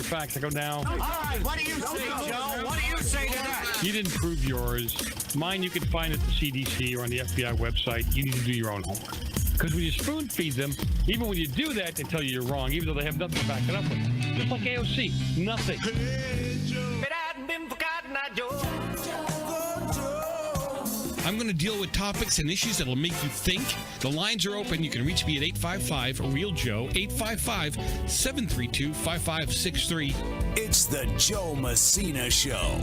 your facts. I go, now. All right, what do you say, Joe? What do you say to that? You didn't prove yours. Mine you can find at the CDC or on the FBI website. You need to do your own homework. Because when you spoon feed them, even when you do that, they tell you you're wrong, even though they have nothing to back it up with. Just like AOC, nothing. I'm going to deal with topics and issues that will make you think. The lines are open. You can reach me at 855-REAL-JOE, 855-732-5563. It's the Joe Messina Show.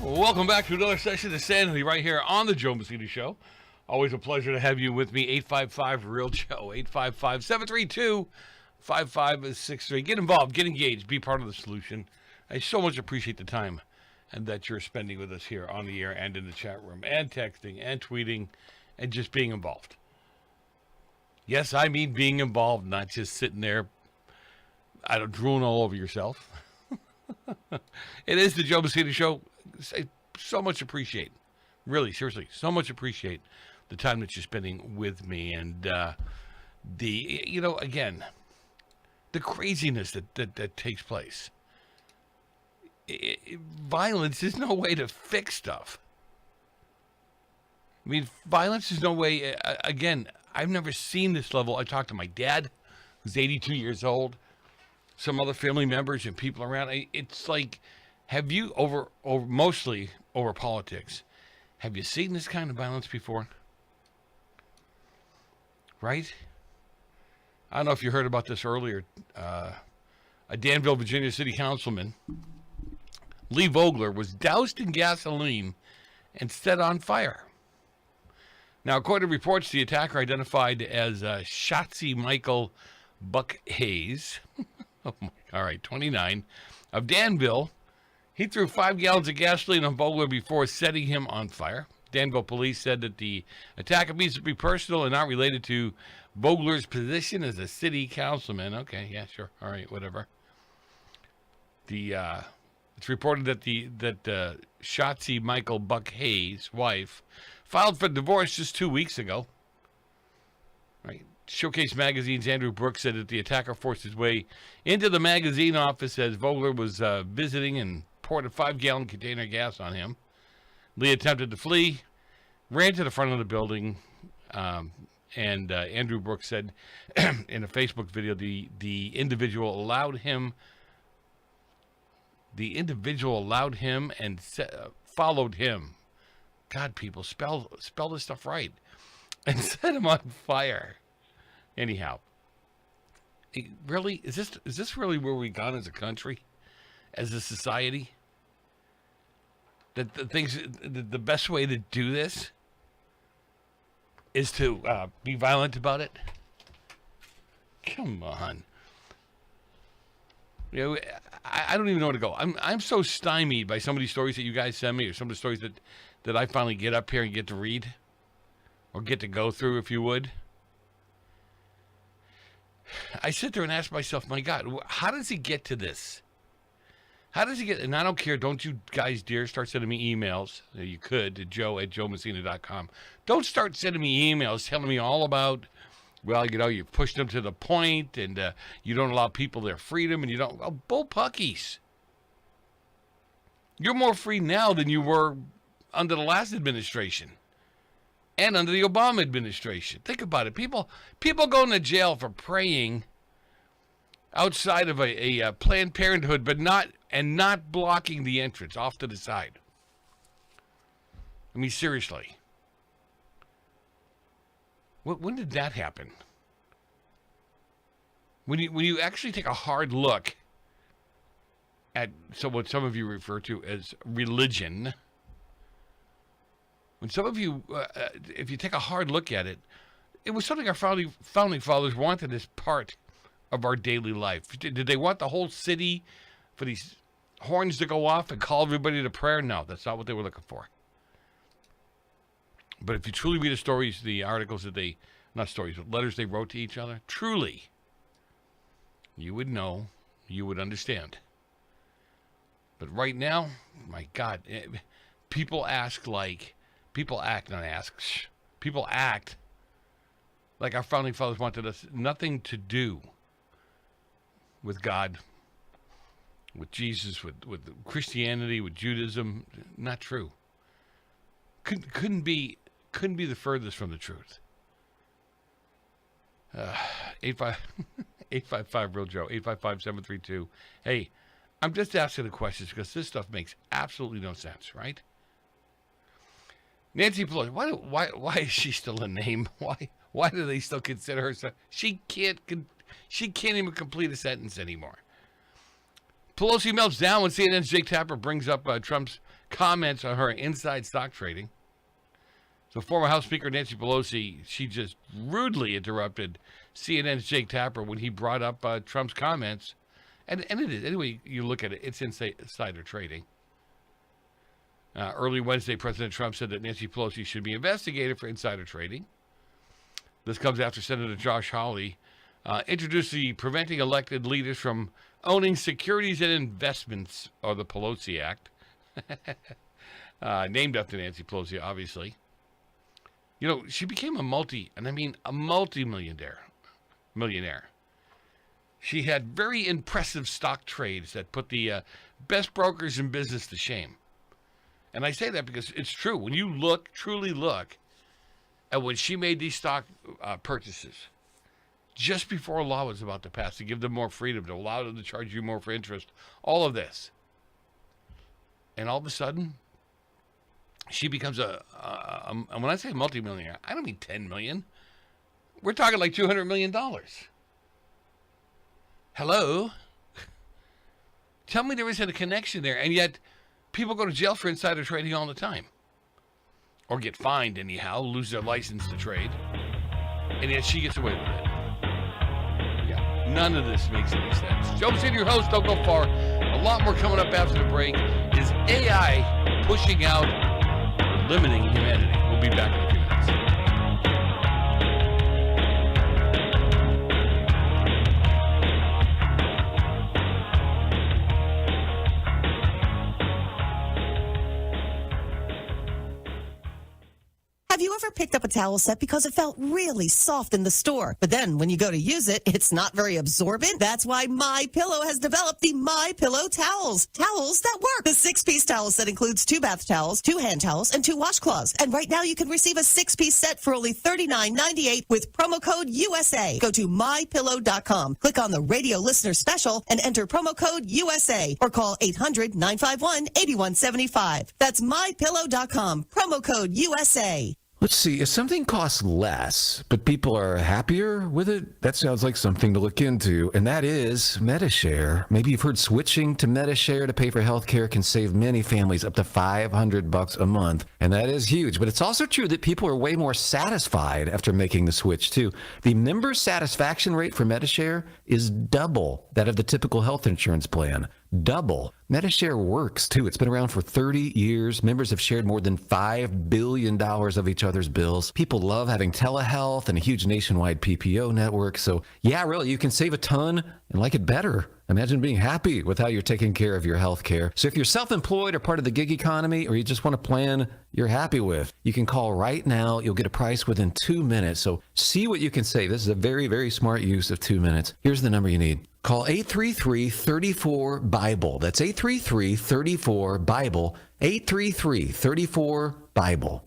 Welcome back to another session of Sanity right here on the Joe Messina Show. Always a pleasure to have you with me. 855-REAL-JOE, 855-732-5563. Get involved, get engaged, be part of the solution. I so much appreciate the time and that you're spending with us here on the air and in the chat room and texting and tweeting and just being involved. Yes, I mean being involved, not just sitting there, drooling all over yourself. It is the Joe Messina Show. I so much appreciate, really, seriously, so much appreciate the time that you're spending with me and again, the craziness that takes place. Violence is no way to fix stuff. I mean, violence is no way, again, I've never seen this level. I talked to my dad, who's 82 years old, some other family members and people around. It's like, have you, mostly over politics, have you seen this kind of violence before? Right? I don't know if you heard about this earlier. A Danville, Virginia city councilman, Lee Vogler, was doused in gasoline and set on fire. Now, according to reports, the attacker, identified as Shotzi Michael Buck Hayes, all right, 29, of Danville, he threw 5 gallons of gasoline on Vogler before setting him on fire. Danville police said that the attack appears to be personal and not related to Vogler's position as a city councilman. Okay, yeah, sure, all right, whatever. It's reported that Shotzi Michael Buck Hayes' wife filed for divorce just 2 weeks ago. Right. Showcase Magazine's Andrew Brooks said that the attacker forced his way into the magazine office as Vogler was visiting and poured a 5-gallon container of gas on him. Lee attempted to flee, ran to the front of the building, and Andrew Brooks said in a Facebook video the individual allowed him and followed him. God, people, spell this stuff right. And set him on fire. Anyhow, really, is this really where we've gone as a country, as a society? That the best way to do this is to be violent about it? Come on. You know, I don't even know where to go. I'm so stymied by some of these stories that you guys send me, or some of the stories that I finally get up here and get to read, or get to go through, if you would. I sit there and ask myself, my God, how does he get to this? How does he get, and I don't care, don't you guys dare start sending me emails. You could to joe@joemessina.com. Don't start sending me emails telling me all about, well, you know, you pushed them to the point, and you don't allow people their freedom, and you don't, well, bull puckies. You're more free now than you were under the last administration and under the Obama administration. Think about it. People going to jail for praying outside of a Planned Parenthood, but not blocking the entrance off to the side. I mean, seriously. When did that happen? When you actually take a hard look at what some of you refer to as religion, when some of you, if you take a hard look at it, it was something our founding fathers wanted as part of our daily life. Did they want the whole city for these horns to go off and call everybody to prayer? No, that's not what they were looking for. But if you truly read the stories, the articles that not stories, but letters they wrote to each other, truly, you would know you would understand. But right now, my God, people act like our founding fathers wanted us nothing to do with God, with Jesus, with Christianity, with Judaism. Not true. Couldn't be the furthest from the truth. 855 Real Joe, 855-732. Hey, I'm just asking the questions because this stuff makes absolutely no sense, right? Nancy Pelosi, why is she still a name? Why do they still consider her? She can't even complete a sentence anymore. Pelosi melts down when CNN's Jake Tapper brings up Trump's comments on her inside stock trading. So former House Speaker Nancy Pelosi, she just rudely interrupted CNN's Jake Tapper when he brought up Trump's comments. And it is, anyway, you look at it, it's insider trading. Early Wednesday, President Trump said that Nancy Pelosi should be investigated for insider trading. This comes after Senator Josh Hawley introduced the Preventing Elected Leaders from Owning Securities and Investments, or the Pelosi Act, named after Nancy Pelosi, obviously. You know, she became a multi-millionaire. She had very impressive stock trades that put the best brokers in business to shame. And I say that because it's true. When you truly look at when she made these stock purchases, just before a law was about to pass to give them more freedom, to allow them to charge you more for interest, all of this. And all of a sudden, she becomes and when I say multimillionaire, I don't mean 10 million. We're talking like $200 million. Hello? Tell me there isn't a connection there, and yet people go to jail for insider trading all the time. Or get fined anyhow, lose their license to trade. And yet she gets away with it. Yeah, none of this makes any sense. Joe Messina, your host, don't go far. A lot more coming up after the break. Is AI pushing out or limiting humanity? We'll be back in a few minutes. Have you ever picked up a towel set because it felt really soft in the store, but then when you go to use it, it's not very absorbent? That's why MyPillow has developed the MyPillow towels. Towels that work. The 6-piece towel set includes 2 bath towels, 2 hand towels, and 2 washcloths. And right now you can receive a 6-piece set for only $39.98 with promo code USA. Go to MyPillow.com, click on the radio listener special, and enter promo code USA, or call 800-951-8175. That's MyPillow.com, promo code USA. Let's see, if something costs less, but people are happier with it, that sounds like something to look into, and that is MediShare. Maybe you've heard switching to MediShare to pay for healthcare can save many families up to $500 a month, and that is huge. But it's also true that people are way more satisfied after making the switch, too. The member satisfaction rate for MediShare is double that of the typical health insurance plan. Double. MediShare works, too. It's been around for 30 years. Members have shared more than $5 billion of each other's bills. People love having telehealth and a huge nationwide PPO network. So, yeah, really, you can save a ton and like it better. Imagine being happy with how you're taking care of your health care. So if you're self-employed or part of the gig economy, or you just want a plan you're happy with, you can call right now. You'll get a price within 2 minutes. So see what you can save. This is a very, very smart use of 2 minutes. Here's the number you need. Call 833-34-BIBLE. That's 833-34-BIBLE. 833-34-BIBLE.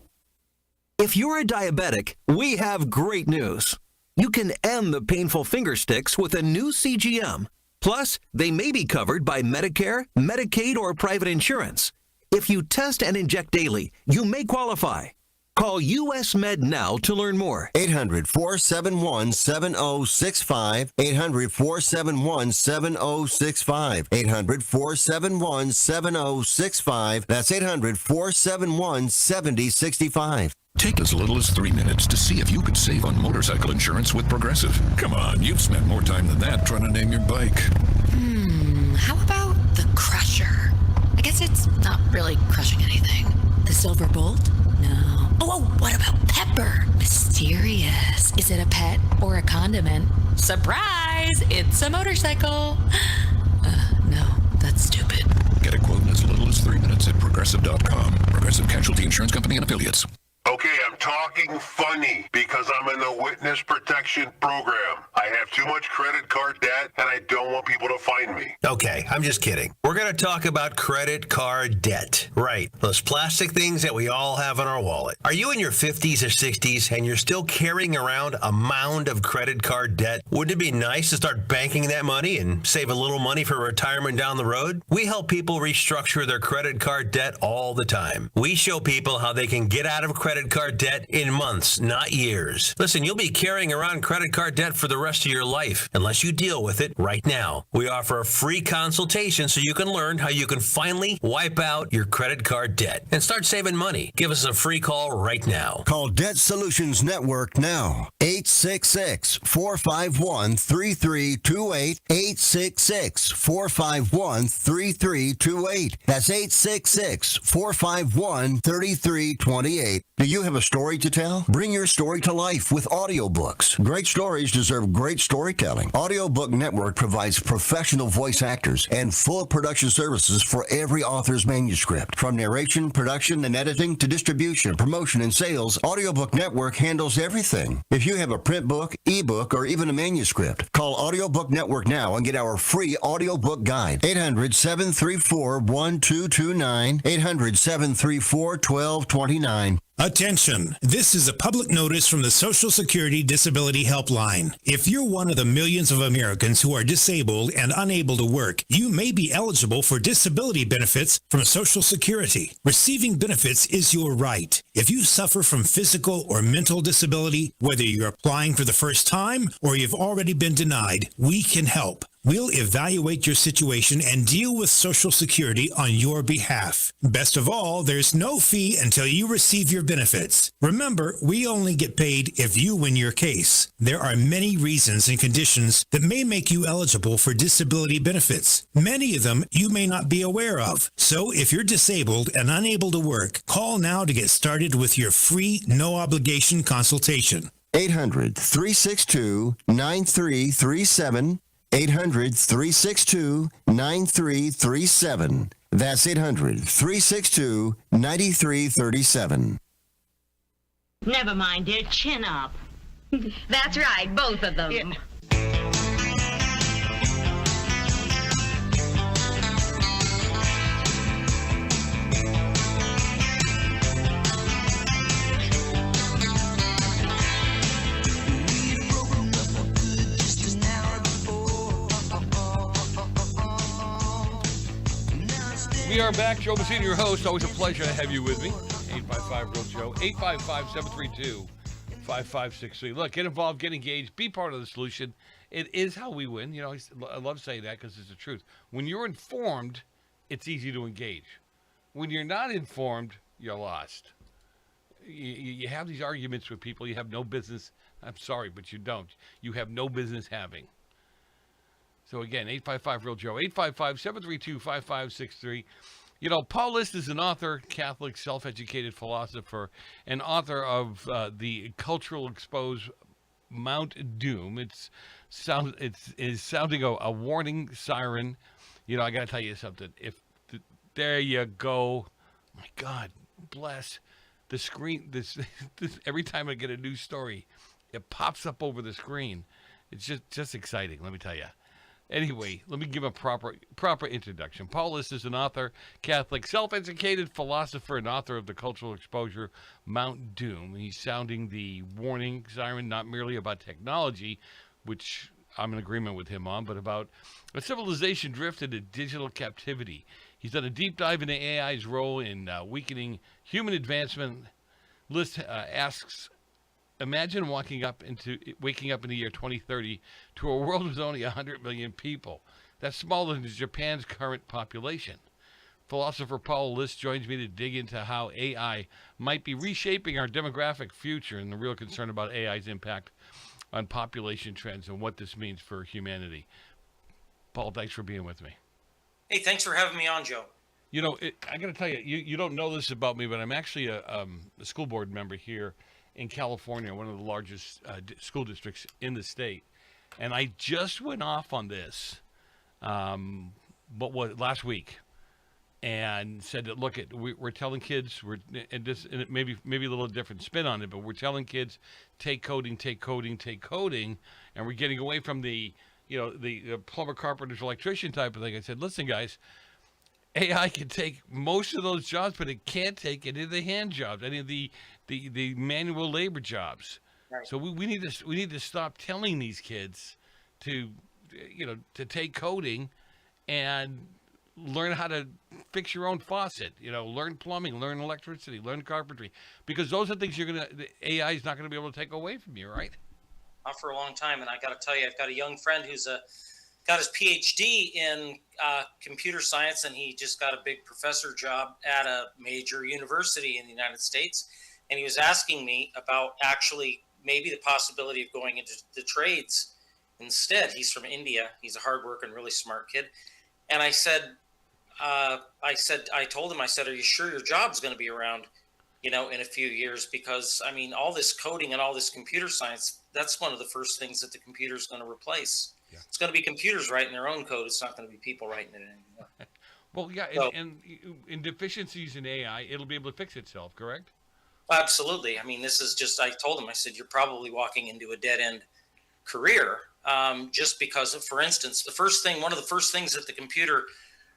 If you're a diabetic, we have great news. You can end the painful finger sticks with a new CGM. Plus, they may be covered by Medicare, Medicaid, or private insurance. If you test and inject daily, you may qualify. Call US Med now to learn more. 800-471-7065. 800-471-7065. 800-471-7065. That's 800-471-7065. Take as little as 3 minutes to see if you could save on motorcycle insurance with Progressive. Come on, you've spent more time than that trying to name your bike. How about the Crusher? I guess it's not really crushing anything. The Silver Bolt? No. Oh, what about Pepper? Mysterious. Is it a pet or a condiment? Surprise! It's a motorcycle. NMLS Insurance Company and Affiliates. Okay, I'm talking funny because I'm in the witness protection program. I have too much credit card debt and I don't want people to find me. Okay, I'm just kidding. We're going to talk about credit card debt. Right, those plastic things that we all have in our wallet. Are you in your 50s or 60s and you're still carrying around a mound of credit card debt? Wouldn't it be nice to start banking that money and save a little money for retirement down the road? We help people restructure their credit card debt all the time. We show people how they can get out of credit card debt in months, not years. Listen, you'll be carrying around credit card debt for the rest of your life unless you deal with it right now. We offer a free consultation so you can learn how you can finally wipe out your credit card debt and start saving money. Give us a free call right now. Call Debt Solutions Network now. 866-451-3328. 866-451-3328. That's 866-451-3328. Do you have a story to tell? Bring your story to life with audiobooks. Great stories deserve great storytelling. Audiobook Network provides professional voice actors and full production services for every author's manuscript. From narration, production, and editing to distribution, promotion, and sales, Audiobook Network handles everything. If you have a print book, ebook, or even a manuscript, call Audiobook Network now and get our free audiobook guide. 800-734-1229. 800-734-1229. Attention! This is a public notice from the Social Security Disability Helpline. If you're one of the millions of Americans who are disabled and unable to work, you may be eligible for disability benefits from Social Security. Receiving benefits is your right. If you suffer from physical or mental disability, whether you're applying for the first time or you've already been denied, we can help. We'll evaluate your situation and deal with Social Security on your behalf. Best of all, there's no fee until you receive your benefits. Remember, we only get paid if you win your case. There are many reasons and conditions that may make you eligible for disability benefits. Many of them you may not be aware of. So if you're disabled and unable to work, call now to get started with your free, no-obligation consultation. 800-362-9337. 800-362-9337. That's 800-362-9337. Never mind, dear. Chin up. That's right, both of them. Yeah. We are back. Joe Messina, your host. Always a pleasure to have you with me. 855-REAL-JOE. 855-732-5563. Look, get involved, get engaged, be part of the solution. It is how we win. You know, I love saying that because it's the truth. When you're informed, it's easy to engage. When you're not informed, you're lost. You have these arguments with people you have no business. I'm sorry, but you don't. You have no business having. So again, 855-REAL-JOE, 855-732-5563. You know, Paul List is an author, Catholic, self-educated philosopher, and author of the cultural expose Mount Doom. It's sounding a warning siren. You know, I got to tell you something. There you go. My God, bless the screen. This every time I get a new story, it pops up over the screen. It's just exciting. Let me tell you. Anyway, let me give a proper introduction. Paul List is an author, Catholic, self-educated philosopher, and author of the cultural exposure Mount Doom. He's sounding the warning siren not merely about technology, which I'm in agreement with him on, but about a civilization drift into digital captivity. He's done a deep dive into AI's role in weakening human advancement. List asks, imagine waking up in the year 2030 to a world with only 100 million people. That's smaller than Japan's current population. Philosopher Paul List joins me to dig into how AI might be reshaping our demographic future and the real concern about AI's impact on population trends and what this means for humanity. Paul, thanks for being with me. Hey, thanks for having me on, Joe. You know, I got to tell you, you don't know this about me, but I'm actually a school board member here in California, one of the largest school districts in the state. And I just went off on this, last week. and said that, look, we're telling kids, and it maybe a little different spin on it, but we're telling kids, take coding, and we're getting away from the plumber, carpenter's, electrician type of thing. I said, listen, guys, AI can take most of those jobs, but it can't take any of the hand jobs, any of the manual labor jobs. Right. So we need to stop telling these kids to take coding and learn how to fix your own faucet, learn plumbing, learn electricity, learn carpentry, because those are things the AI is not going to be able to take away from you, right? Not for a long time. And I got to tell you, I've got a young friend who's got his PhD in computer science, and he just got a big professor job at a major university in the United States. And he was asking me about actually maybe the possibility of going into the trades instead. He's from India. He's a hardworking, really smart kid. And I told him, are you sure your job's going to be around, in a few years? Because, all this coding and all this computer science, that's one of the first things that the computer's going to replace. Yeah. It's going to be computers writing their own code. It's not going to be people writing it anymore. Well, yeah, so, and in deficiencies in AI, it'll be able to fix itself, correct? Absolutely. This is just, I told him, I said, you're probably walking into a dead-end career, just because of, for instance, one of the first things that the computer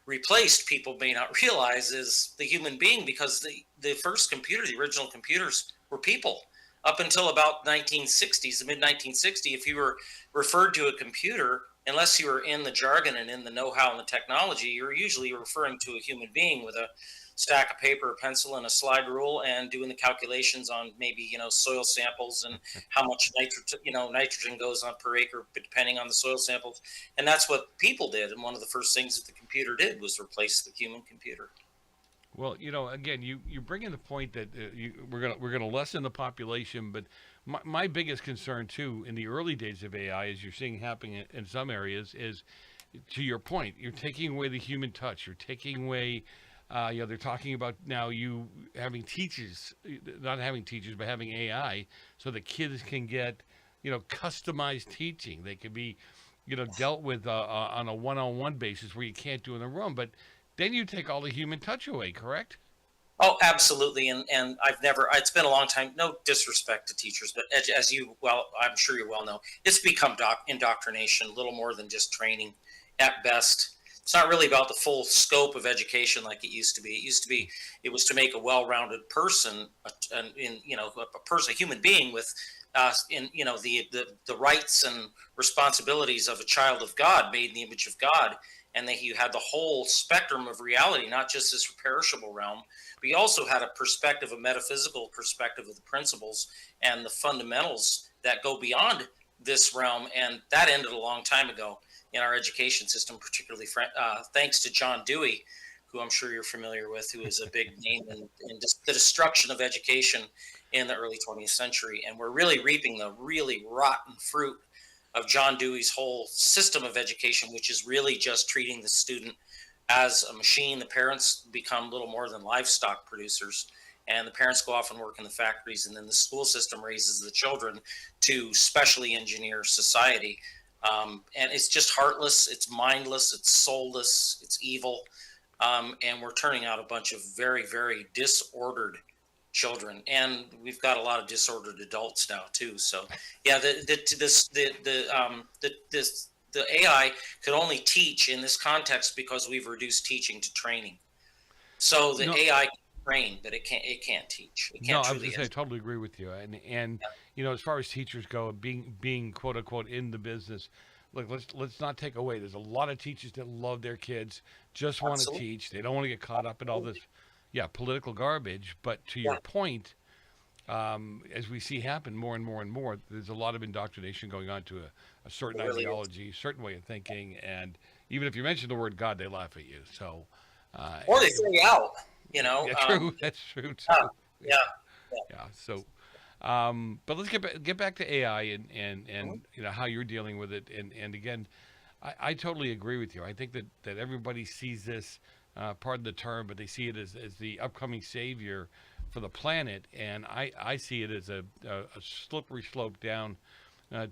replaced, people may not realize, is the human being, because the first computer, the original computers, were people. Up until about the mid-1960s, if you were referred to a computer, unless you were in the jargon and in the know-how and the technology, you're usually referring to a human being with a stack of paper, a pencil, and a slide rule, and doing the calculations on maybe soil samples and how much nitrogen goes on per acre, depending on the soil samples. And that's what people did. And one of the first things that the computer did was replace the human computer. Well, again, you bring in the point that we're gonna lessen the population, but my biggest concern too in the early days of AI, as you're seeing happening in some areas, is, to your point, you're taking away the human touch. You're taking away. They're talking about now you having teachers, not having teachers, but having AI, so that kids can get, customized teaching. They can be, dealt with on a one-on-one basis where you can't do in the room. But then you take all the human touch away, correct? Oh, absolutely. And it's been a long time, no disrespect to teachers, but as I'm sure you well know, it's become indoctrination, a little more than just training at best. It's not really about the full scope of education like it used to be. It was to make a well-rounded person, a human being with, the rights and responsibilities of a child of God, made in the image of God, and that you had the whole spectrum of reality, not just this perishable realm, but you also had a metaphysical perspective of the principles and the fundamentals that go beyond this realm, and that ended a long time ago in our education system, particularly thanks to John Dewey, who I'm sure you're familiar with, who is a big name in the destruction of education in the early 20th century. And we're really reaping the really rotten fruit of John Dewey's whole system of education, which is really just treating the student as a machine. The parents become little more than livestock producers, and the parents go off and work in the factories, and then the school system raises the children to specially engineer society. And it's just heartless, it's mindless, it's soulless, it's evil. And we're turning out a bunch of very, very disordered children. And we've got a lot of disordered adults now too. So yeah, the AI could only teach in this context because we've reduced teaching to training. So the AI can train, but it can't teach. It can't. No, I totally agree with you. And as far as teachers go, being quote unquote in the business, look, let's not take away. There's a lot of teachers that love their kids, just want to teach. They don't want to get caught up in all this, political garbage. But to your point, as we see happen more and more and more, there's a lot of indoctrination going on to a certain ideology, certain way of thinking, and even if you mention the word God, they laugh at you. So, or they throw you out. Yeah, true. That's true too. Yeah. So, but let's get back to AI and how you're dealing with it. And again, I totally agree with you. I think that everybody sees this, pardon the term, but they see it as the upcoming savior for the planet. And I see it as a slippery slope down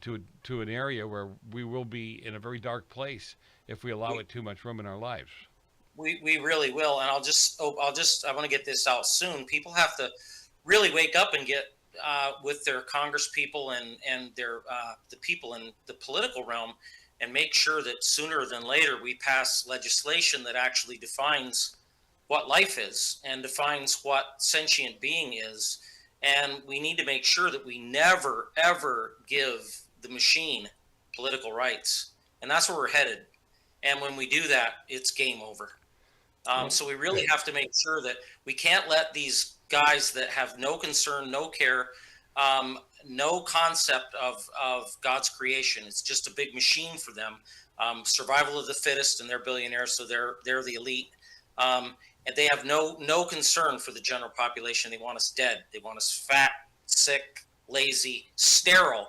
to an area where we will be in a very dark place if we allow it too much room in our lives. We really will. And I want to get this out soon. People have to really wake up and get with their Congress people and their the people in the political realm, and make sure that sooner than later we pass legislation that actually defines what life is and defines what sentient being is. And we need to make sure that we never, ever give the machine political rights. And that's where we're headed. And when we do that, it's game over. So we really have to make sure that we can't let these guys that have no concern, no care, no concept of God's creation. It's just a big machine for them. Survival of the fittest, and they're billionaires, so they're the elite. And they have no concern for the general population. They want us dead. They want us fat, sick, lazy, sterile,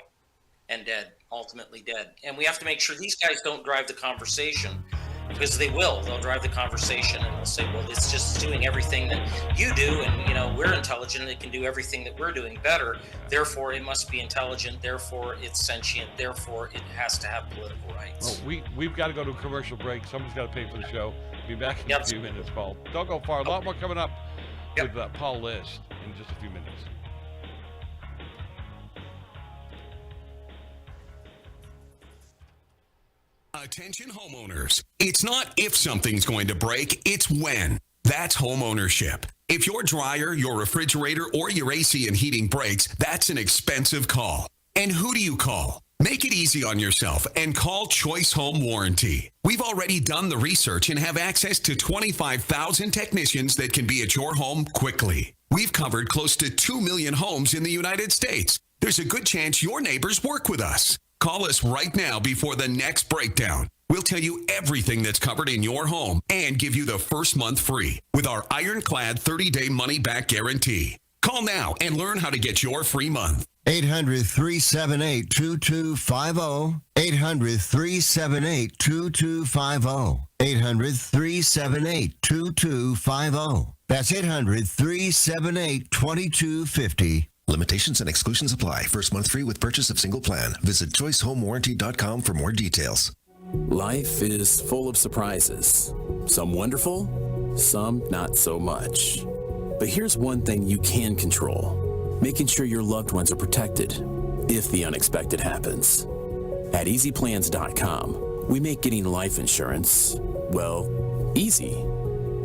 and dead, ultimately dead. And we have to make sure these guys don't drive the conversation, because they will. They'll drive the conversation and they'll say, well, it's just doing everything that you do, and we're intelligent and it can do everything that we're doing better. Therefore, it must be intelligent. Therefore, it's sentient. Therefore, it has to have political rights. Well, we've got to go to a commercial break. Someone's got to pay for the show. Be back in a few minutes, Paul. Don't go far. A lot more coming up with Paul List in just a few minutes. Attention homeowners. It's not if something's going to break, it's when. That's home ownership. If your dryer, your refrigerator, or your AC and heating breaks, that's an expensive call. And who do you call? Make it easy on yourself and call Choice Home Warranty. We've already done the research and have access to 25,000 technicians that can be at your home quickly. We've covered close to 2 million homes in the United States. There's a good chance your neighbors work with us. Call us right now before the next breakdown. We'll tell you everything that's covered in your home and give you the first month free with our ironclad 30-day money-back guarantee. Call now and learn how to get your free month. 800-378-2250. 800-378-2250. 800-378-2250. That's 800-378-2250. Limitations and exclusions apply. First month free with purchase of single plan. Visit choicehomewarranty.com for more details. Life is full of surprises. Some wonderful, some not so much. But here's one thing you can control: making sure your loved ones are protected if the unexpected happens. At easyplans.com, we make getting life insurance, well, easy.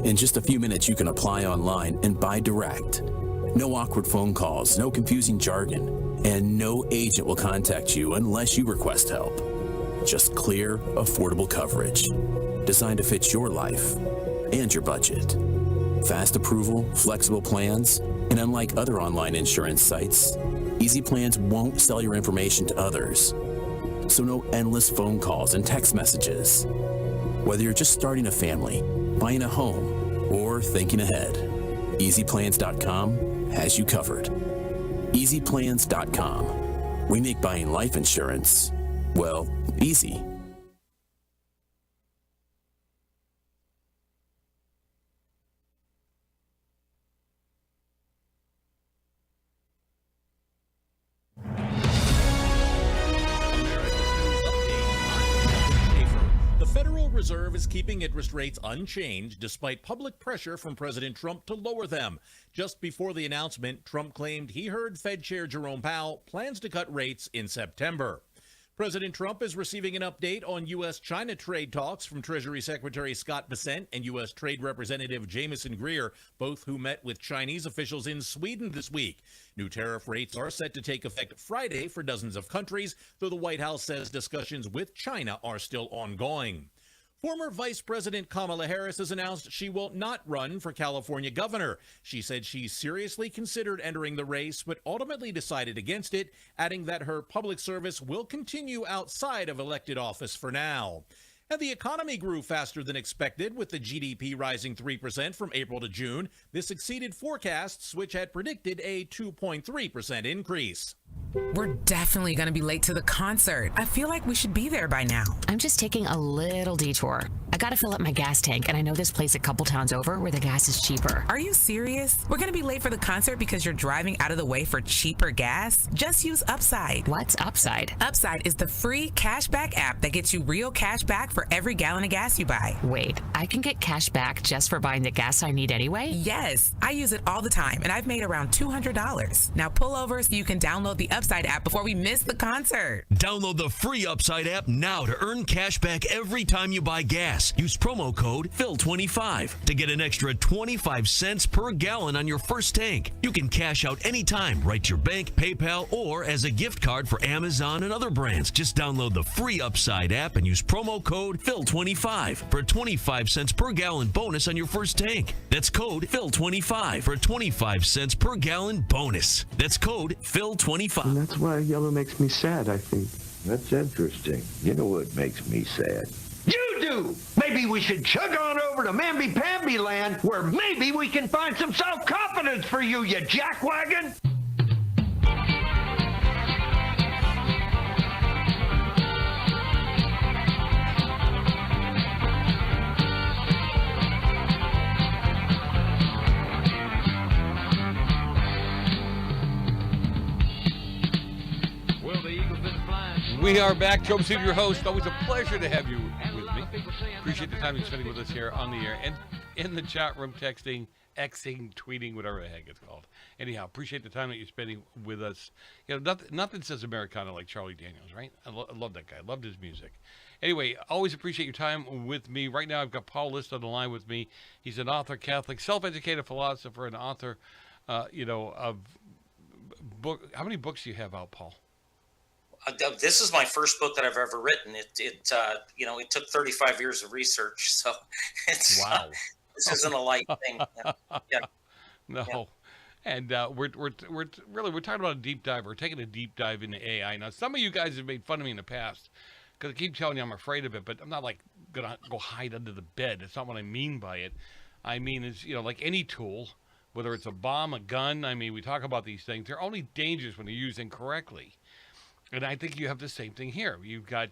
In just a few minutes, you can apply online and buy direct. No awkward phone calls, no confusing jargon, and no agent will contact you unless you request help. Just clear, affordable coverage, designed to fit your life and your budget. Fast approval, flexible plans, and unlike other online insurance sites, Easy Plans won't sell your information to others. So no endless phone calls and text messages. Whether you're just starting a family, buying a home, or thinking ahead, easyplans.com has you covered. easyplans.com. We make buying life insurance, well, easy. The Federal Reserve is keeping interest rates unchanged despite public pressure from President Trump to lower them. Just before the announcement, Trump claimed he heard Fed Chair Jerome Powell plans to cut rates in September. President Trump is receiving an update on U.S.-China trade talks from Treasury Secretary Scott Bessent and U.S. Trade Representative Jamieson Greer, both who met with Chinese officials in Sweden this week. New tariff rates are set to take effect Friday for dozens of countries, though the White House says discussions with China are still ongoing. Former Vice President Kamala Harris has announced she will not run for California governor. She said she seriously considered entering the race, but ultimately decided against it, adding that her public service will continue outside of elected office for now. And the economy grew faster than expected, with the GDP rising 3% from April to June. This exceeded forecasts, which had predicted a 2.3% increase. We're definitely going to be late to the concert. I feel like we should be there by now. I'm just taking a little detour. I gotta fill up my gas tank, and I know this place a couple towns over where the gas is cheaper. Are you serious? We're gonna be late for the concert because you're driving out of the way for cheaper gas? Just use Upside. What's Upside? Upside is the free cashback app that gets you real cash back for every gallon of gas you buy. Wait, I can get cash back just for buying the gas I need anyway? Yes, I use it all the time, and I've made around $200. Now pull over so you can download the Upside app before we miss the concert. Download the free Upside app now to earn cash back every time you buy gas. Use promo code PHIL25 to get an extra 25 cents per gallon on your first tank. You can cash out anytime, right to your bank, PayPal, or as a gift card for Amazon and other brands. Just download the free Upside app and use promo code PHIL25 for a 25 cents per gallon bonus on your first tank. That's code PHIL25 for a 25 cents per gallon bonus. That's code PHIL25. And that's why yellow makes me sad, I think. That's interesting. You know what makes me sad? You do! Maybe we should chug on over to Mamby-Pamby land where maybe we can find some self-confidence for you, you jackwagon! We are back. Joe Messina, your host. Always a pleasure to have you with me. Appreciate the time you're spending with us here on the air and in the chat room, texting, Xing, tweeting, whatever the heck it's called. Anyhow, appreciate the time that you're spending with us. You know, nothing says Americana like Charlie Daniels, right? I love that guy. I loved his music. Anyway, always appreciate your time with me. Right now, I've got Paul List on the line with me. He's an author, Catholic, self-educated philosopher, and author, of book. How many books do you have out, Paul? This is my first book that I've ever written. It took 35 years of research, so it's wow. This isn't a light thing. Yeah. No. Yeah. And we're talking about a deep dive. We're taking a deep dive into AI. Now, some of you guys have made fun of me in the past because I keep telling you I'm afraid of it, but I'm not like gonna go hide under the bed. That's not what I mean by it. I mean is like any tool, whether it's a bomb, a gun. I mean, we talk about these things. They're only dangerous when they're used incorrectly. And I think you have the same thing here. You've got,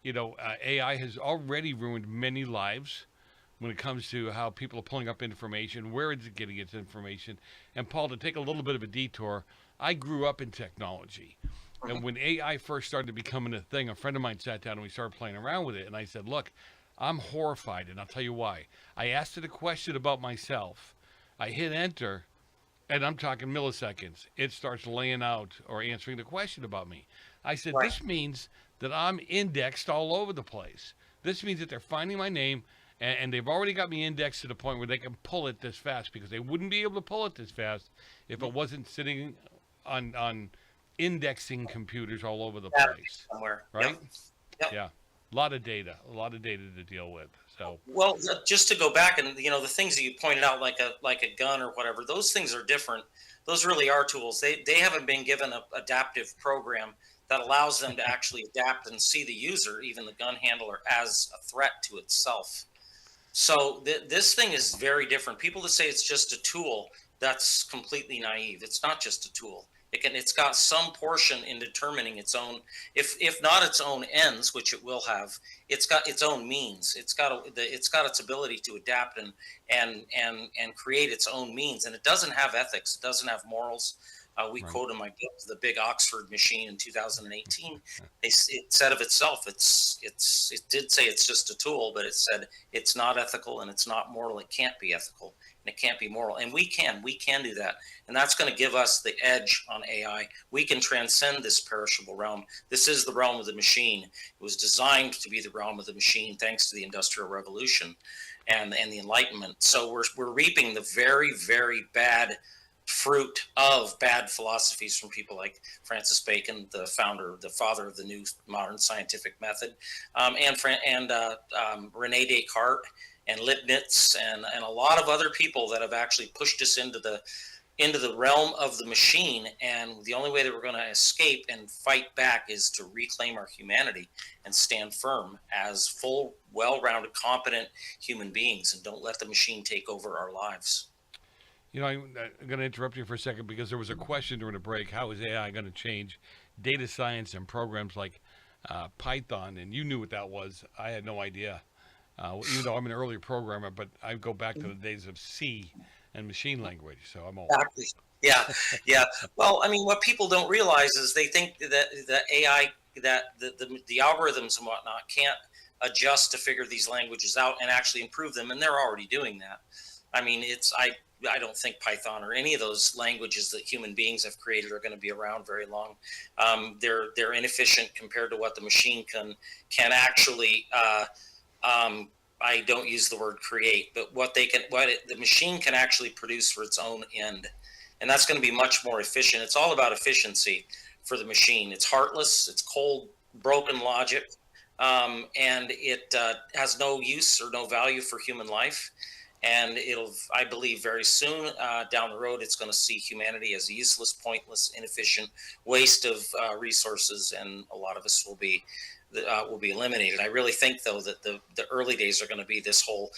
AI has already ruined many lives when it comes to how people are pulling up information, where is it getting its information. And Paul, to take a little bit of a detour, I grew up in technology. And when AI first started becoming a thing, a friend of mine sat down and we started playing around with it. And I said, look, I'm horrified, and I'll tell you why. I asked it a question about myself. I hit enter, and I'm talking milliseconds. It starts laying out or answering the question about me. I said, right. This means that I'm indexed all over the place. This means that they're finding my name, and they've already got me indexed to the point where they can pull it this fast, because they wouldn't be able to pull it this fast if it wasn't sitting on indexing computers all over the place. Somewhere. Right? Yep. Yeah. A lot of data to deal with. So, well, just to go back and the things that you pointed out, like a gun or whatever, those things are different. Those really are tools. They haven't been given an adaptive program that allows them to actually adapt and see the user, even the gun handler, as a threat to itself. So this thing is very different. People that say it's just a tool, that's completely naive. It's not just a tool. It's got some portion in determining its own, if not its own ends, which it will have. It's got its own means. It's got its ability to adapt and create its own means. And it doesn't have ethics. It doesn't have morals. We right. quote in my book, The Big Oxford Machine in 2018. It said of itself, it did say it's just a tool, but it said it's not ethical and it's not moral. It can't be ethical and it can't be moral. And we can do that. And that's going to give us the edge on AI. We can transcend this perishable realm. This is the realm of the machine. It was designed to be the realm of the machine thanks to the Industrial Revolution and the Enlightenment. So we're reaping the very, very bad fruit of bad philosophies from people like Francis Bacon, the father of the new modern scientific method, and Rene Descartes and Leibniz and a lot of other people that have actually pushed us into the realm of the machine. And the only way that we're going to escape and fight back is to reclaim our humanity and stand firm as full, well-rounded, competent human beings, and don't let the machine take over our lives. I'm going to interrupt you for a second because there was a question during the break. How is AI going to change data science and programs like Python? And you knew what that was. I had no idea. Even though I'm an early programmer, but I go back to the days of C and machine language, so I'm old. Exactly. Yeah, yeah. Well, I mean, what people don't realize is they think that the AI, that the algorithms and whatnot can't adjust to figure these languages out and actually improve them, and they're already doing that. I mean, I don't think Python or any of those languages that human beings have created are going to be around very long. They're inefficient compared to what the machine can actually. I don't use the word create, but the machine can actually produce for its own end. And that's going to be much more efficient. It's all about efficiency for the machine. It's heartless, it's cold, broken logic, and it has no use or no value for human life. And I believe very soon down the road, it's going to see humanity as a useless, pointless, inefficient waste of resources, and a lot of us will be eliminated. I really think, though, that the early days are going to be this whole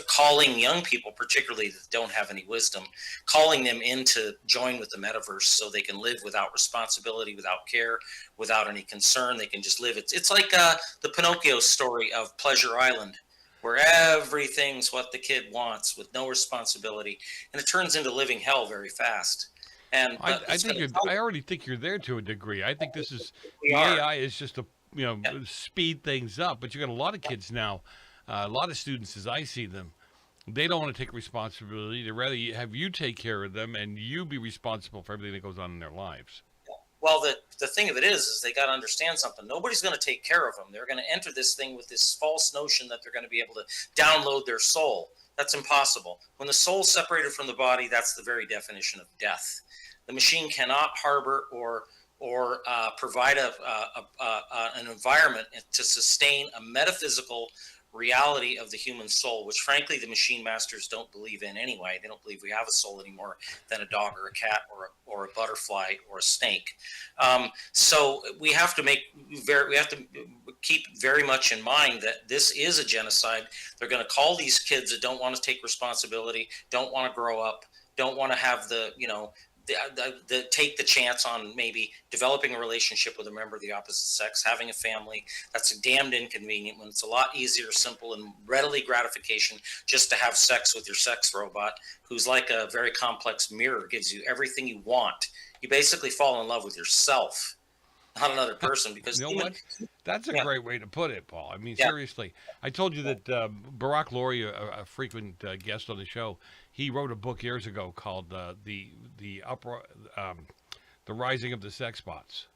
calling young people, particularly that don't have any wisdom, calling them in to join with the metaverse so they can live without responsibility, without care, without any concern. They can just live. It's like the Pinocchio story of Pleasure Island, where everything's what the kid wants with no responsibility, and it turns into living hell very fast. And I already think you're there to a degree. I think this is the AI is just to speed things up. But you got a lot of kids now, a lot of students as I see them, they don't want to take responsibility. They'd rather have you take care of them and you be responsible for everything that goes on in their lives. Well, the thing of it is they got to understand something. Nobody's going to take care of them. They're going to enter this thing with this false notion that they're going to be able to download their soul. That's impossible. When the soul's separated from the body, that's the very definition of death. The machine cannot harbor or provide an environment to sustain a metaphysical reality of the human soul, which frankly the machine masters don't believe in anyway. They don't believe we have a soul any more than a dog or a cat or a butterfly or a snake. So we have to keep very much in mind that this is a genocide. They're going to call these kids that don't want to take responsibility, don't want to grow up, don't want to have take the chance on maybe developing a relationship with a member of the opposite sex, having a family. That's damned inconvenient when it's a lot easier, simple, and readily gratification just to have sex with your sex robot, who's like a very complex mirror, gives you everything you want. You basically fall in love with yourself, not another person. Because you know what? That's a great way to put it, Paul. I mean, seriously. I told you that Barack Laurie, a frequent guest on the show, he wrote a book years ago called the Rising of the Sex Bots,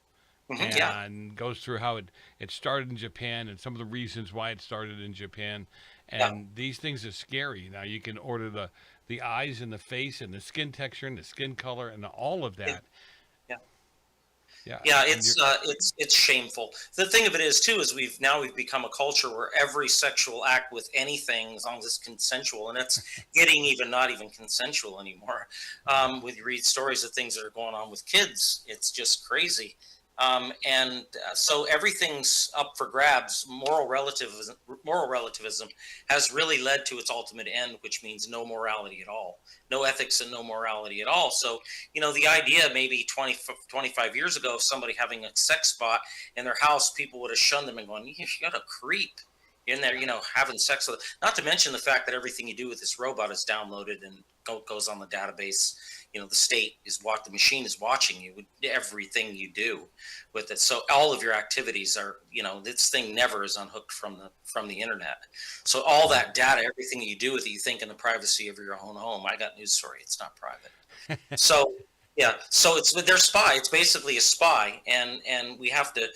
and goes through how it started in Japan and some of the reasons why it started in Japan. And these things are scary. Now you can order the eyes and the face and the skin texture and the skin color and all of that. Yeah, it's shameful. The thing of it is too is we've become a culture where every sexual act with anything, as long as it's consensual, and it's getting not even consensual anymore. When you read stories of things that are going on with kids, it's just crazy. So everything's up for grabs. Moral relativism has really led to its ultimate end, which means no morality at all, no ethics and no morality at all. So, the idea maybe 25 years ago of somebody having a sex bot in their house, people would have shunned them and gone, you got a creep in there, having sex with it. Not to mention the fact that everything you do with this robot is downloaded and goes on the database. The state the machine is watching you with everything you do with it. So all of your activities are, this thing never is unhooked from the internet. So all that data, everything you do with it, you think in the privacy of your own home. I got news for you. It's not private. So it's their spy. It's basically a spy. And we have to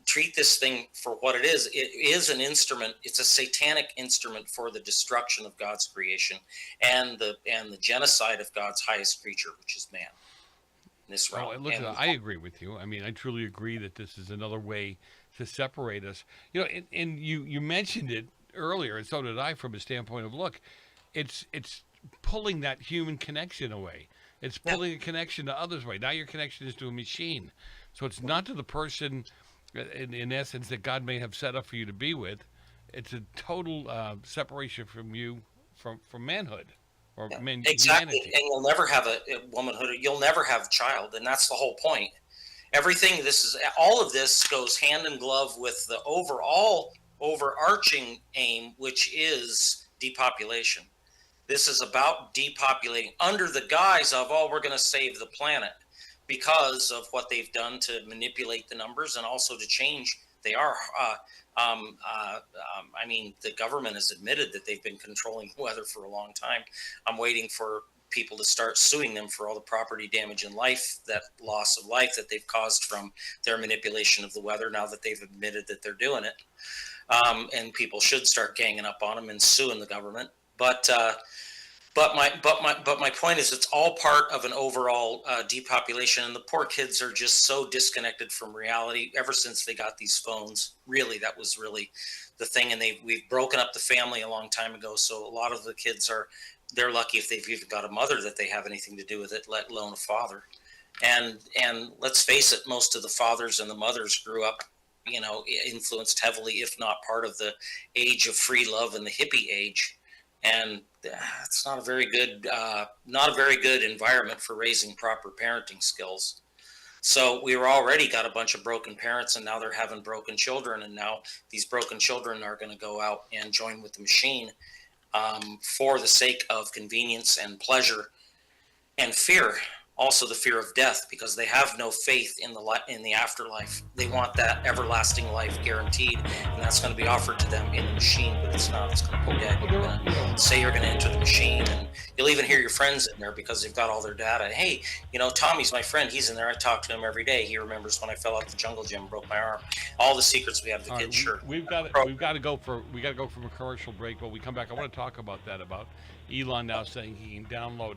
treat this thing for what it is. It is an instrument. It's a satanic instrument for the destruction of God's creation and the genocide of God's highest creature, which is man. This realm. I agree with you. I mean, I truly agree that this is another way to separate us. And you mentioned it earlier, and so did I, from a standpoint of it's pulling that human connection away. It's pulling a connection to others away. Now your connection is to a machine, so it's not to the person. In essence, that God may have set up for you to be with. It's a total separation from you, from manhood or humanity. Exactly, and you'll never have a womanhood. You'll never have a child, and that's the whole point. All of this goes hand in glove with the overall overarching aim, which is depopulation. This is about depopulating under the guise of, oh, we're going to save the planet, because of what they've done to manipulate the numbers and also to change. They are, I mean, the government has admitted that they've been controlling weather for a long time. I'm waiting for people to start suing them for all the property damage and life, that loss of life that they've caused from their manipulation of the weather, now that they've admitted that they're doing it. And people should start ganging up on them and suing the government. But my point is, it's all part of an overall depopulation, and the poor kids are just so disconnected from reality ever since they got these phones. Really, that was really the thing, and we've broken up the family a long time ago. So a lot of the kids they're lucky if they've even got a mother that they have anything to do with it, let alone a father. And let's face it, most of the fathers and the mothers grew up, influenced heavily, if not part of the age of free love and the hippie age. And it's not a very good environment for raising proper parenting skills. So we were already got a bunch of broken parents, and now they're having broken children. And now these broken children are going to go out and join with the machine for the sake of convenience and pleasure and fear. Also the fear of death, because they have no faith in the afterlife. They want that everlasting life guaranteed, and that's going to be offered to them in the machine, but it's not. It's going to poke at you. You're going to say you're going to enter the machine, and you'll even hear your friends in there because they've got all their data. Hey, Tommy's my friend. He's in there. I talk to him every day. He remembers when I fell out the jungle gym and broke my arm. All the secrets we have of the kids. Sure. We've got to go from a commercial break. But we come back, I want to talk about Elon now saying he can download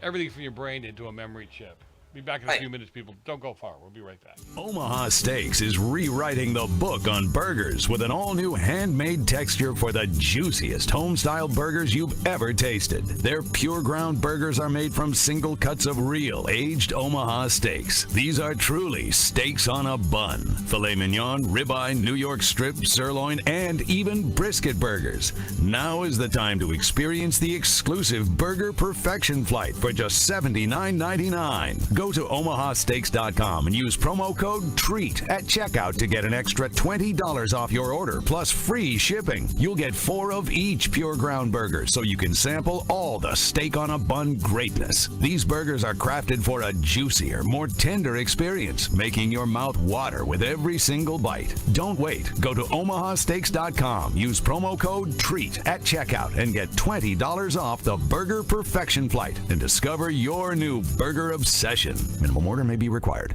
everything from your brain into a memory chip. Be back in a few minutes, people. Don't go far. We'll be right back. Omaha Steaks is rewriting the book on burgers with an all-new handmade texture for the juiciest home-style burgers you've ever tasted. Their pure ground burgers are made from single cuts of real aged Omaha steaks. These are truly steaks on a bun. Filet mignon, ribeye, New York strip, sirloin, and even brisket burgers. Now is the time to experience the exclusive Burger Perfection Flight for just $79.99. Go to omahasteaks.com and use promo code TREAT at checkout to get an extra $20 off your order, plus free shipping. You'll get 4 of each pure ground burger, so you can sample all the steak on a bun greatness. These burgers are crafted for a juicier, more tender experience, making your mouth water with every single bite. Don't wait. Go to omahasteaks.com, use promo code TREAT at checkout, and get $20 off the Burger Perfection Flight and discover your new burger obsession. Minimum order may be required.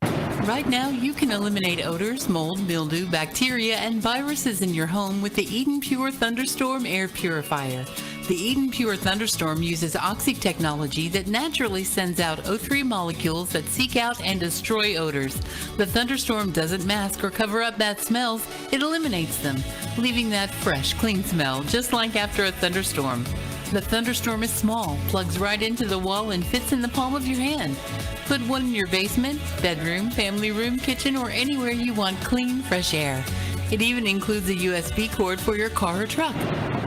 Right now, you can eliminate odors, mold, mildew, bacteria, and viruses in your home with the Eden Pure Thunderstorm Air Purifier. The Eden Pure Thunderstorm uses oxy technology that naturally sends out O3 molecules that seek out and destroy odors. The Thunderstorm doesn't mask or cover up bad smells, it eliminates them, leaving that fresh, clean smell, just like after a thunderstorm. The Thunderstorm is small, plugs right into the wall, and fits in the palm of your hand. Put one in your basement, bedroom, family room, kitchen, or anywhere you want clean, fresh air. It even includes a USB cord for your car or truck.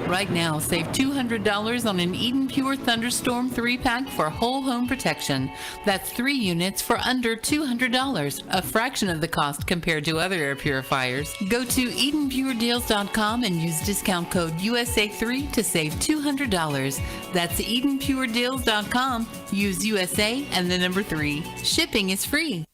Right now, save $200 on an Eden Pure Thunderstorm 3-pack for whole home protection. That's 3 units for under $200, a fraction of the cost compared to other air purifiers. Go to EdenPureDeals.com and use discount code USA3 to save $200. That's EdenPureDeals.com. Use USA and the number 3. Shipping is free.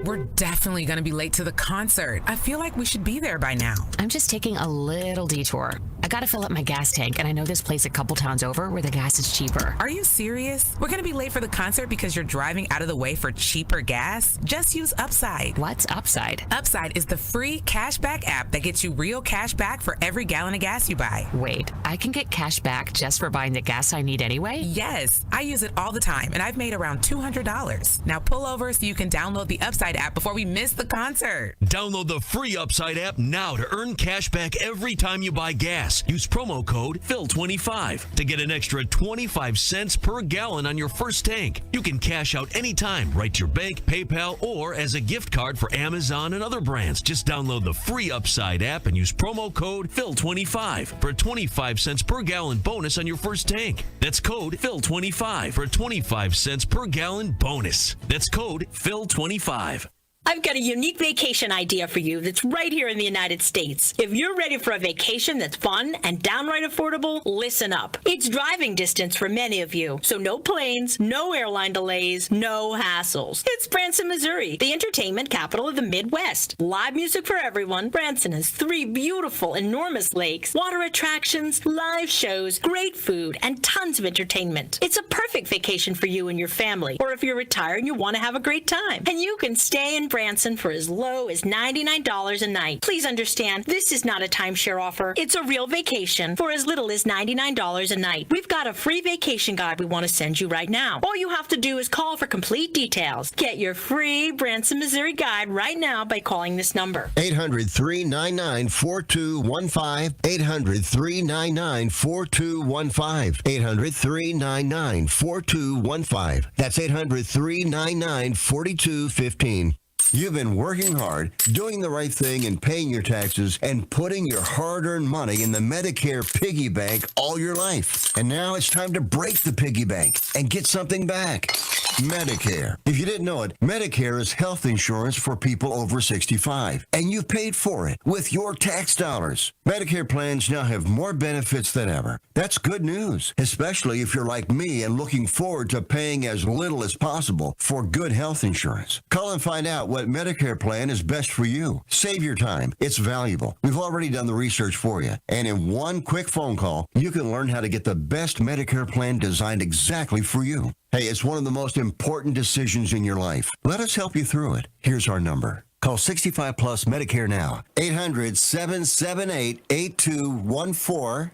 We're definitely going to be late to the concert. I feel like we should be there by now. I'm just taking a little detour. I gotta fill up my gas tank, and I know this place a couple towns over where the gas is cheaper. Are you serious? We're gonna be late for the concert because you're driving out of the way for cheaper gas? Just use Upside. What's Upside? Upside is the free cashback app that gets you real cash back for every gallon of gas you buy. Wait, I can get cash back just for buying the gas I need anyway? Yes, I use it all the time, and I've made around $200. Now pull over so you can download the Upside app before we miss the concert. Download the free Upside app now to earn cash back every time you buy gas. Use promo code PHIL25 to get an extra 25 cents per gallon on your first tank. You can cash out anytime, right to your bank, PayPal, or as a gift card for Amazon and other brands. Just download the free Upside app and use promo code PHIL25 for a 25 cents per gallon bonus on your first tank. That's code PHIL25 for a 25 cents per gallon bonus. That's code PHIL25. I've got a unique vacation idea for you that's right here in the United States. If you're ready for a vacation that's fun and downright affordable, listen up. It's driving distance for many of you, so no planes, no airline delays, no hassles. It's Branson, Missouri, the entertainment capital of the Midwest. Live music for everyone. Branson has 3 beautiful, enormous lakes, water attractions, live shows, great food, and tons of entertainment. It's a perfect vacation for you and your family, or if you're retired and you want to have a great time. And you can stay in Branson for as low as $99 a night. Please understand, this is not a timeshare offer. It's a real vacation for as little as $99 a night. We've got a free vacation guide we want to send you right now. All you have to do is call for complete details. Get your free Branson, Missouri guide right now by calling this number. 800-399-4215. 800-399-4215. 800-399-4215. That's 800-399-4215. You've been working hard, doing the right thing and paying your taxes and putting your hard-earned money in the Medicare piggy bank all your life. And now it's time to break the piggy bank and get something back. Medicare. If you didn't know it, Medicare is health insurance for people over 65, and you've paid for it with your tax dollars. Medicare plans now have more benefits than ever. That's good news, especially if you're like me and looking forward to paying as little as possible for good health insurance. Call and find out what Medicare plan is best for you. Save your time. It's valuable. We've already done the research for you, and in one quick phone call, you can learn how to get the best Medicare plan designed exactly for you. Hey, it's one of the most important decisions in your life. Let us help you through it. Here's our number. Call 65 Plus Medicare now. 800-778-8214.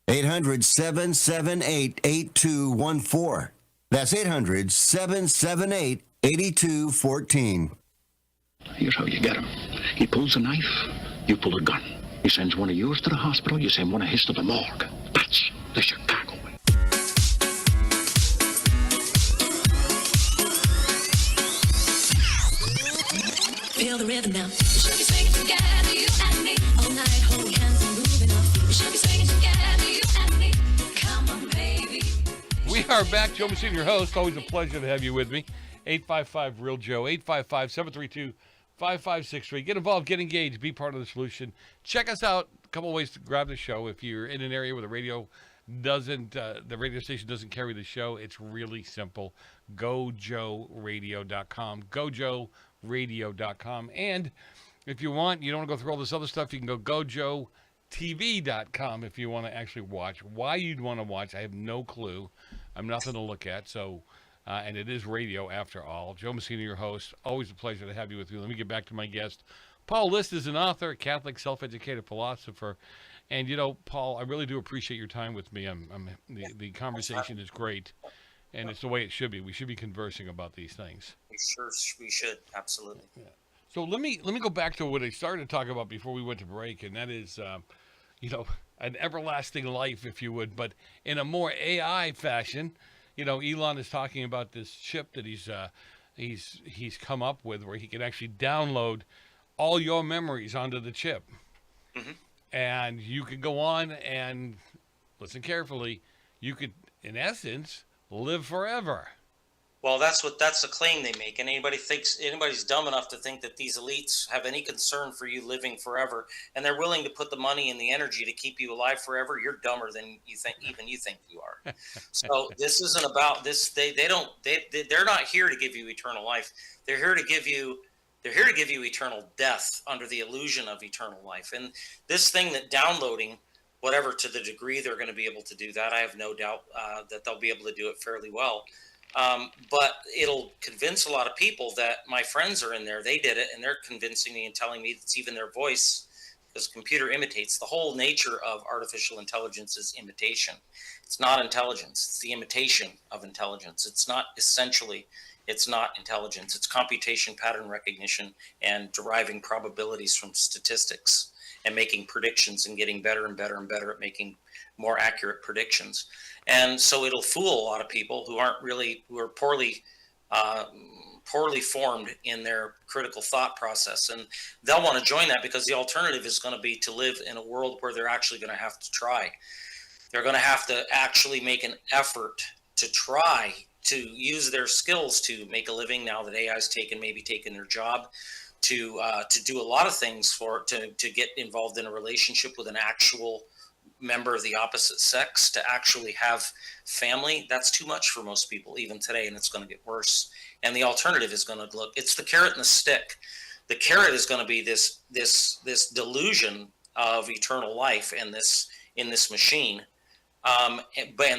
800-778-8214. That's 800-778-8214. Here's how you get him. He pulls a knife, you pull a gun. He sends one of yours to the hospital, you send one of his to the morgue. That's the Chicago way. Feel the rhythm now. We should be singing together, you and me. All night, holding hands and moving on. We should be singing together, you and me. Come on, baby. We are back. Joe Messina, your host. Always a pleasure to have you with me. 855-REAL-JOE, 855-732-5563. Get involved, get engaged, be part of the solution. Check us out. A couple of ways to grab the show. If you're in an area where the radio station doesn't carry the show, it's really simple. GoJoeRadio.com. GoJoeRadio.com. And if you want, you don't want to go through all this other stuff, you can go GoJoeTV.com if you want to actually watch. Why you'd want to watch, I have no clue. I'm nothing to look at, so... and it is radio after all. Joe Messina, your host. Always a pleasure to have you with me. Let me get back to my guest. Paul List is an author, a Catholic self-educated philosopher. And, you know, Paul, I really do appreciate your time with me. The conversation is great, and it's the way it should be. We should be conversing about these things. We should. Absolutely. Yeah. So let me go back to what I started to talk about before we went to break, and that is, an everlasting life, if you would, but in a more AI fashion. You know, Elon is talking about this chip that he's come up with where he can actually download all your memories onto the chip. Mm-hmm. And you could go on and, listen carefully, you could, in essence, live forever. Well, that's the claim they make, and anybody's dumb enough to think that these elites have any concern for you living forever, and they're willing to put the money and the energy to keep you alive forever. You're dumber than you think you are. So this isn't about this. They're not here to give you eternal life. They're here to give you eternal death under the illusion of eternal life. And this thing that downloading, whatever, to the degree they're going to be able to do that, I have no doubt that they'll be able to do it fairly well. But it'll convince a lot of people that my friends are in there. They did it, and they're convincing me and telling me it's even their voice, because computer imitates. The whole nature of artificial intelligence is imitation. It's not intelligence. It's the imitation of intelligence. It's not intelligence. It's computation, pattern recognition, and deriving probabilities from statistics and making predictions and getting better and better and better at making more accurate predictions. And so it'll fool a lot of people who are poorly formed in their critical thought process. And they'll want to join that because the alternative is going to be to live in a world where they're actually going to have to try. They're going to have to actually make an effort to try use their skills to make a living now that AI's maybe taken their job, to do a lot of things to get involved in a relationship with an actual member of the opposite sex, to actually have family. That's too much for most people even today, and it's going to get worse. And the alternative is going to it's the carrot and the stick. The carrot is going to be this delusion of eternal life in this machine, and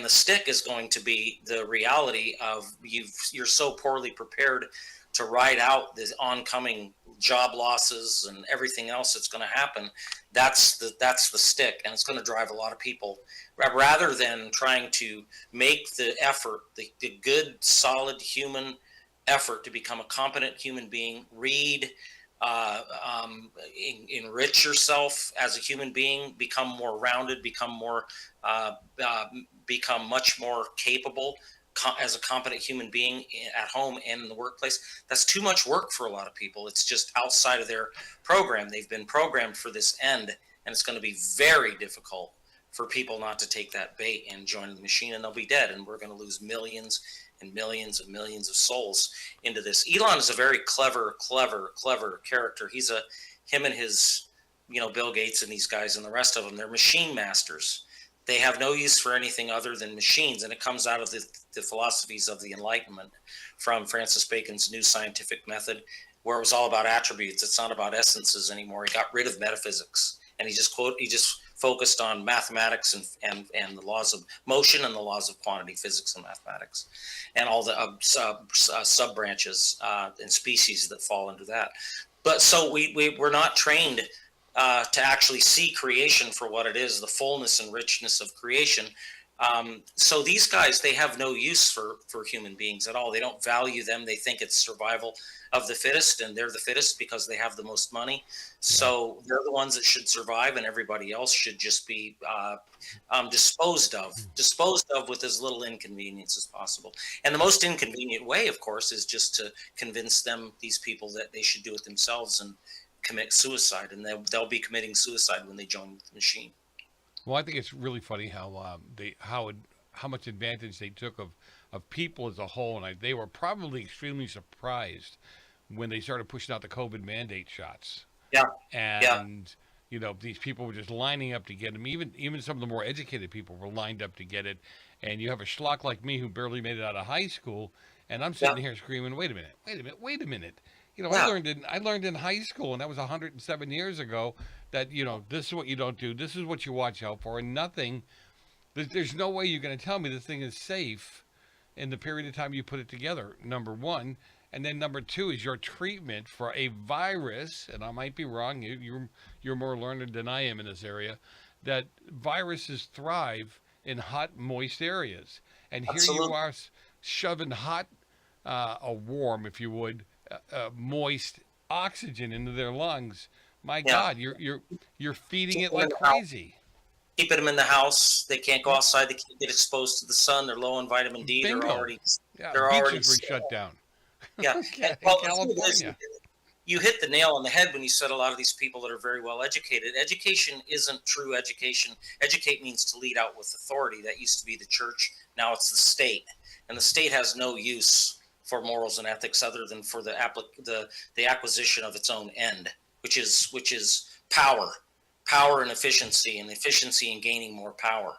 the stick is going to be the reality of you're so poorly prepared to ride out the oncoming job losses and everything else that's going to happen. That's the stick, and it's going to drive a lot of people, rather than trying to make the effort, the good, solid human effort to become a competent human being, read, enrich yourself as a human being, become more rounded, become much more capable as a competent human being at home and in the workplace. That's too much work for a lot of people. It's just outside of their program. They've been programmed for this end, and it's going to be very difficult for people not to take that bait and join the machine, and they'll be dead, and we're going to lose millions and millions and millions of souls into this. Elon is a very clever character. Him and his, Bill Gates and these guys and the rest of them, they're machine masters. They have no use for anything other than machines, and it comes out of the philosophies of the Enlightenment from Francis Bacon's New Scientific Method, where it was all about attributes. It's not about essences anymore. He got rid of metaphysics, and he just focused on mathematics and the laws of motion and the laws of quantity, physics and mathematics, and all the sub branches and species that fall into that. But so we're not trained to actually see creation for what it is, the fullness and richness of creation. So these guys, they have no use for human beings at all. They don't value them. They think it's survival of the fittest, and they're the fittest because they have the most money. So they're the ones that should survive, and everybody else should just be disposed of with as little inconvenience as possible. And the most inconvenient way, of course, is just to convince these people that they should do it themselves and commit suicide, and they'll be committing suicide when they join the machine. Well, I think it's really funny how much advantage they took of people as a whole, and they were probably extremely surprised when they started pushing out the COVID mandate shots. Yeah. And these people were just lining up to get them. Even some of the more educated people were lined up to get it. And you have a schlock like me who barely made it out of high school, and I'm sitting here screaming, "Wait a minute! I learned in high school, and that was 107 years ago, that this is what you don't do, this is what you watch out for, and there's no way you're going to tell me this thing is safe in the period of time you put it together, number one. And then number two is your treatment for a virus, and I might be wrong, you're more learned than I am in this area, that viruses thrive in hot, moist areas. And here you are shoving hot, warm, if you would, moist oxygen into their lungs. My God, you're feeding it like crazy. Keeping them in the house. They can't go outside. They can't get exposed to the sun. They're low in vitamin D. Bingo. They're already were shut down. Yeah. California. You hit the nail on the head when you said a lot of these people that are very well educated. Education isn't true education. Educate means to lead out with authority. That used to be the church. Now it's the state. And the state has no use for morals and ethics other than for the acquisition of its own end, which is power and efficiency in gaining more power.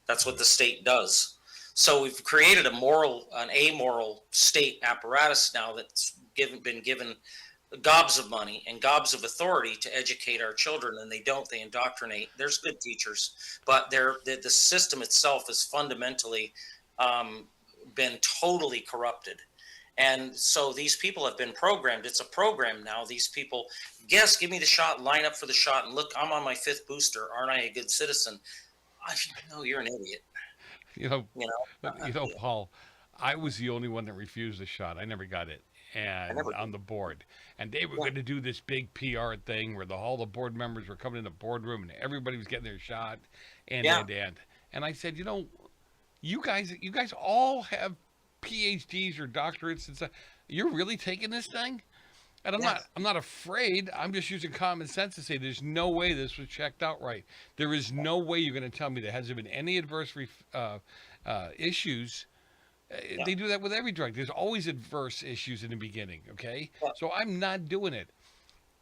That's what the state does. So we've created an amoral state apparatus now that's been given gobs of money and gobs of authority to educate our children, and they indoctrinate. There's good teachers, but the system itself is fundamentally been totally corrupted. And so these people have been programmed. It's a program now. These people, give me the shot, line up for the shot, and look, I'm on my 5th booster. Aren't I a good citizen? No, you're an idiot. Paul, I was the only one that refused the shot. I never got it, and on the board. And they were going to do this big PR thing where all the board members were coming in the boardroom and everybody was getting their shot. And I said, you guys all have PhDs or doctorates and stuff. You're really taking this thing? And I'm not afraid. I'm just using common sense to say there's no way this was checked out right. There is no way you're going to tell me there hasn't been any adverse issues They do that with every drug. There's always adverse issues in the beginning, okay? So I'm not doing it.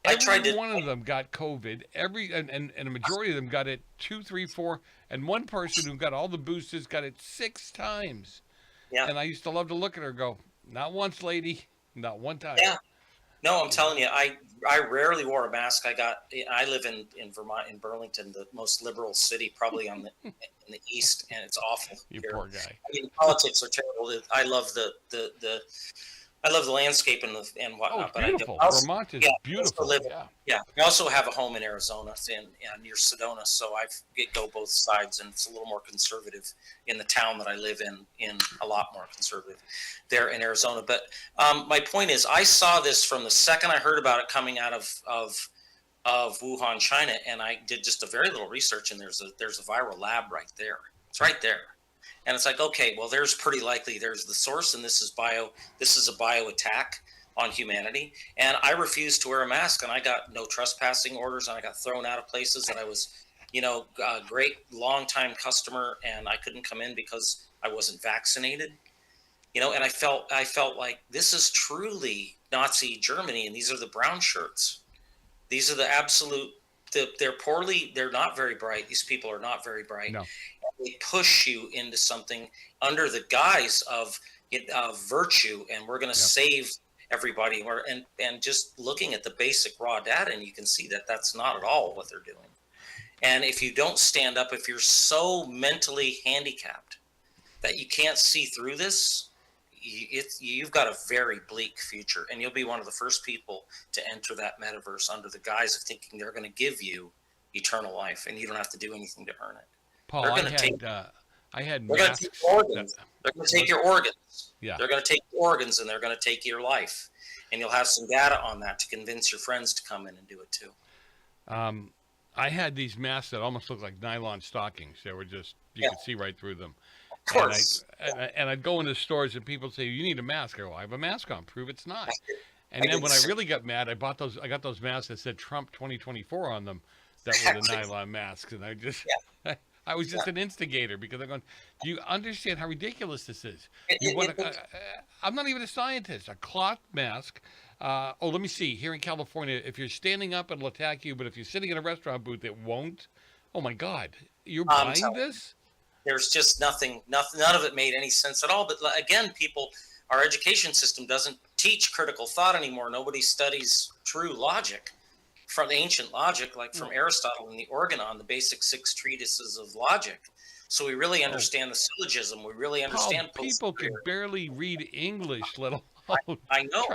Every one of them got COVID. And a majority of them got it 2, 3, 4, and one person who got all the boosters got it 6 times. Yeah. And I used to love to look at her and go, not once, lady, not one time. Yeah. No, I'm telling you, I rarely wore a mask. I live in Vermont, in Burlington, the most liberal city probably in the East, and it's awful. You here. poor guy. I mean, politics are terrible. I love the landscape and whatnot. Oh, it's beautiful. Vermont is beautiful. I also have a home in Arizona, near Sedona, so I go both sides, and it's a little more conservative in the town that I live in a lot more conservative there in Arizona. But my point is, I saw this from the second I heard about it coming out of Wuhan, China, and I did just a very little research, and there's a viral lab right there. It's right there. And it's like, okay, well, there's pretty likely there's the source, and this is a bio attack on humanity. And I refused to wear a mask, and I got no trespassing orders, and I got thrown out of places that I was, a great long-time customer, and I couldn't come in because I wasn't vaccinated. And I felt like this is truly Nazi Germany, and these are the brown shirts. These are the absolute. They're not very bright. These people are not very bright. No. They push you into something under the guise of virtue, and we're going to save everybody. And just looking at the basic raw data, and you can see that that's not at all what they're doing. And if you don't stand up, if you're so mentally handicapped that you can't see through this, you've got a very bleak future, and you'll be one of the first people to enter that metaverse under the guise of thinking they're going to give you eternal life, and you don't have to do anything to earn it. Paul, I had masks. They're going to take your organs. Yeah. They're going to take your organs, and they're going to take your life, and you'll have some data on that to convince your friends to come in and do it too. I had these masks that almost looked like nylon stockings. They were just, you could see right through them. Of course. And I'd go into stores and people say, you need a mask. I go, I have a mask on. Prove it's not. And then when I really got mad, I got those masks that said Trump 2024 on them that were the nylon masks. And I was just an instigator because I'm going, do you understand how ridiculous this is? I'm not even a scientist. A cloth mask. Let me see. Here in California, if you're standing up, it'll attack you. But if you're sitting in a restaurant booth, it won't. Oh, my God. You're buying this? There's just nothing, none of it made any sense at all. But again, our education system doesn't teach critical thought anymore. Nobody studies true logic from the ancient logic, like from Aristotle and the Organon, the basic 6 treatises of logic. So we really understand the syllogism. We really understand people can barely read English, let alone I know.